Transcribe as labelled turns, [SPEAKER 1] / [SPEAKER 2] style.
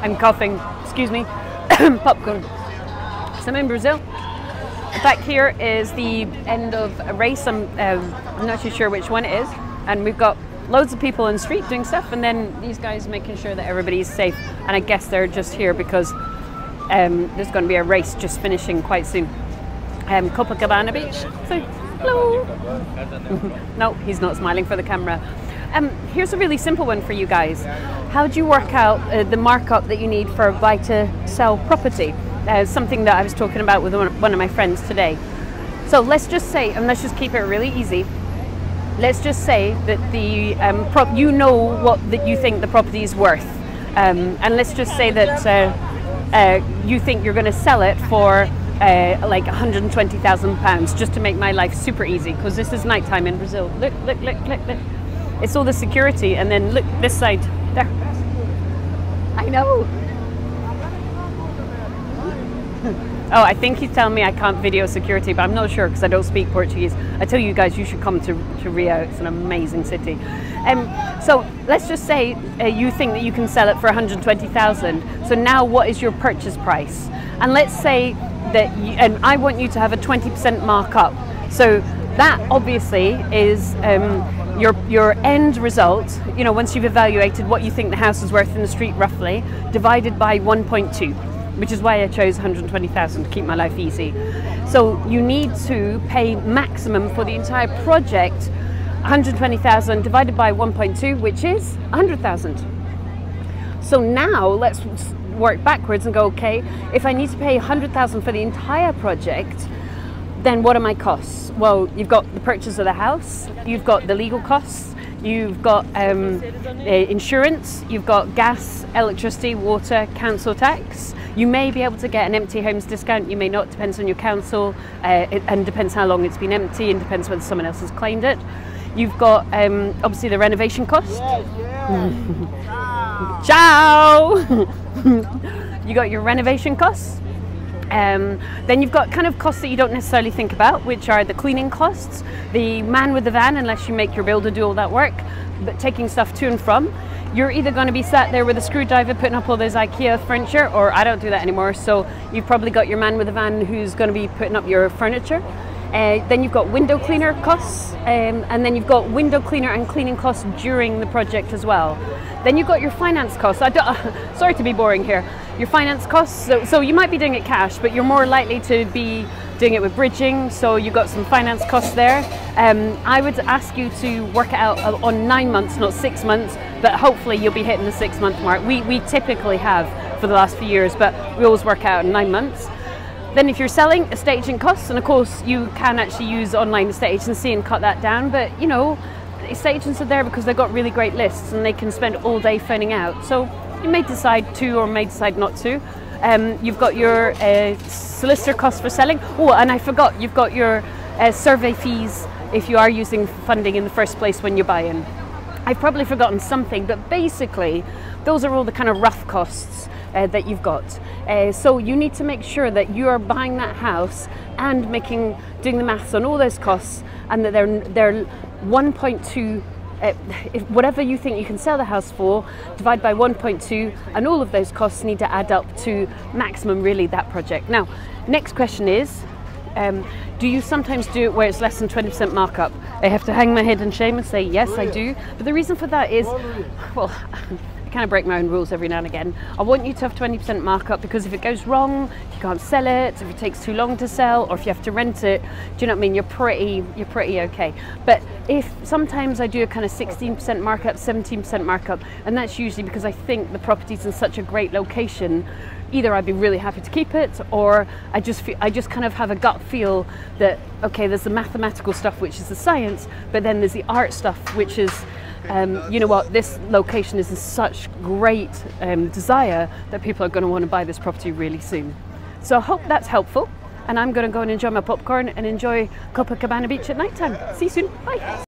[SPEAKER 1] I'm coughing, excuse me, popcorn. So I'm in Brazil. Back here is the end of a race. I'm not too sure which one it is. And we've got loads of people in the street doing stuff, and then these guys making sure that everybody's safe. And I guess they're just here because there's going to be a race just finishing quite soon. Copacabana Beach. So, hello. No, he's not smiling for the camera. Here's a really simple one for you guys. How do you work out the markup that you need for a buy to sell property? Something that I was talking about with one of my friends today. So let's just say, and let's just keep it really easy. Let's just say that the you know what that you think the property is worth, and let's just say that you think you're going to sell it for like £120,000, just to make my life super easy, because this is nighttime in Brazil. Look, look, look, look, look. It's all the security, and then look this side there. I know. Oh, I think he's telling me I can't video security, but I'm not sure because I don't speak Portuguese. I tell you guys, you should come to Rio. It's an amazing city. So let's just say you think that you can sell it for 120,000. So now what is your purchase price? And let's say that and I want you to have a 20% markup. So that obviously is your end result, you know, once you've evaluated what you think the house is worth in the street roughly, divided by 1.2. Which is why I chose 120,000 to keep my life easy. So you need to pay maximum for the entire project, 120,000 divided by 1.2, which is 100,000. So now let's work backwards and go, okay, if I need to pay 100,000 for the entire project, then what are my costs? Well, you've got the purchase of the house, you've got the legal costs, you've got insurance, you've got gas, electricity, water, council tax. You may be able to get an empty homes discount, you may not, depends on your council, and depends how long it's been empty, and depends whether someone else has claimed it. You've got obviously the renovation cost. Ciao! You got your renovation costs. Then you've got kind of costs that you don't necessarily think about, which are the cleaning costs, the man with the van, unless you make your builder do all that work, but taking stuff to and from. You're either going to be sat there with a screwdriver putting up all those IKEA furniture, or I don't do that anymore, so you've probably got your man with the van who's going to be putting up your furniture. Then you've got window cleaner costs, and then you've got window cleaner and cleaning costs during the project as well. Then you've got your finance costs. Sorry to be boring here. Your finance costs, so you might be doing it cash, but you're more likely to be doing it with bridging, so you've got some finance costs there. I would ask you to work it out on 9 months, not 6 months, but hopefully you'll be hitting the 6 month mark. We typically have for the last few years, but we always work out in 9 months. Then if you're selling, estate agent costs, and of course you can actually use online estate agency and cut that down, but you know, estate agents are there because they've got really great lists and they can spend all day phoning out. So you may decide to or may decide not to. You've got your solicitor costs for selling. Oh, and I forgot, you've got your survey fees if you are using funding in the first place when you're buying. I've probably forgotten something, but basically those are all the kind of rough costs that you've got. So you need to make sure that you are buying that house and doing the maths on all those costs, and that they're 1.2. If whatever you think you can sell the house for, divide by 1.2, and all of those costs need to add up to maximum really that project. Now, next question is, do you sometimes do it where it's less than 20% markup? I have to hang my head in shame and say yes, I do. But the reason for that is, well, I kind of break my own rules every now and again. I want you to have 20% markup because if it goes wrong, if you can't sell it, if it takes too long to sell, or if you have to rent it, do you know what I mean? You're pretty okay. But if sometimes I do a kind of 16% markup, 17% markup, and that's usually because I think the property's in such a great location. Either I'd be really happy to keep it, or I just kind of have a gut feel that, okay, there's the mathematical stuff, which is the science, but then there's the art stuff, which is, you know what, this location is in such great desire that people are going to want to buy this property really soon. So I hope that's helpful, and I'm going to go and enjoy my popcorn and enjoy Copacabana Beach at night time. See you soon. Bye.